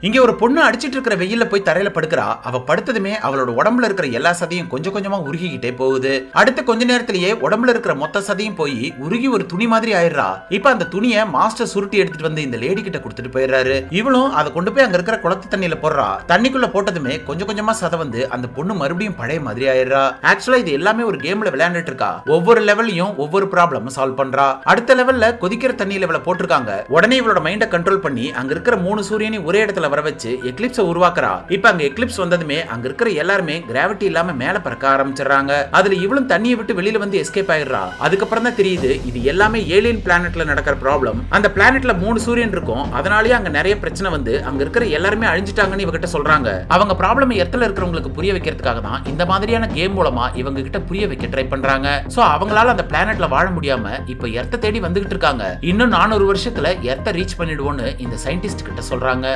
இங்க ஒரு பொண்ணு அடிச்சிட்டு இருக்கிற வெயில்ல போய் தரையில படுக்கிறா. அவ படுத்ததுமே அவளோட உடம்புல இருக்கிற எல்லா சதையும் கொஞ்சம் கொஞ்சமா உருகிக்கிட்டே போகுது. அடுத்த கொஞ்ச நேரத்திலேயே உடம்புல இருக்கிற மொத்த சதையும் போய் உருகி ஒரு துணி மாதிரி ஆயிடுறா. இப்ப அந்த துணியை மாஸ்டர் சுருட்டி எடுத்துட்டு வந்து இந்த லேடி கிட்ட கொடுத்துட்டு போயிடுறாரு. இவளும் அதை கொண்டு போய் அங்க இருக்கிற குளத்து தண்ணியில போடுறா. தண்ணிக்குள்ள போட்டதுமே கொஞ்சம் கொஞ்சமா சதை வந்து அந்த பொண்ணு மறுபடியும் பழைய மாதிரி ஆயிடுறா. ஆக்சுவலா இது எல்லாமே ஒரு கேம்ல விளையாண்டுட்டு இருக்கா. ஒவ்வொரு லெவல்லையும் ஒவ்வொரு ப்ராப்ளம் சால்வ் பண்றா. அடுத்த லெவல்ல கொதிக்கிற தண்ணியில இவளை போட்டிருக்காங்க. உடனே இவளோட மைண்டை கண்ட்ரோல் பண்ணி அங்க இருக்கிற 3 சூரியனை ஒரே இடத்துல வர வச்சு எக்லிப்ஸ் உருவாக்குறா. இப்ப அங்க எக்லிப்ஸ் வந்ததுமே அங்க இருக்கிற எல்லாருமே கிராவிட்டி இல்லாம மேல பறக்க ஆரம்பிச்சிடறாங்க. அதுல இவளும் தண்ணியை விட்டு வெளியில வந்து எஸ்கேப் ஆயிடுறா. அதுக்கப்புறம் தான் தெரியுது இது எல்லாமே ஏலியன் பிளானட்ல நடக்கிற ப்ராப்ளம். அந்த பிளானட்ல 3 சூரியன் இருக்கும். அதனாலேயே அங்க நிறைய பிரச்சனை வந்து அங்க இருக்கிற எல்லாருமே அழிஞ்சிட்டாங்கன்னு இவகிட்ட சொல்றாங்க. அவங்க ப்ராப்ளம் எர்த்ல இருக்கிறவங்களுக்கு புரிய வைக்கிறதுக்காக தான் இந்த மாதிரியான கேம் மூலமா இவங்க கிட்ட புரிய வைக்க ட்ரை பண்றாங்க. சோ அவங்களால அந்த பிளானட்ல வாழ முடியாம இப்ப எர்த்த தேடி வந்துகிட்டு இருக்காங்க. இன்னும் 400 வருஷத்துல எர்த்த ரீச் பண்ணிடுவோம்னு இந்த சயின்டிஸ்ட் கிட்ட சொல்றாங்க.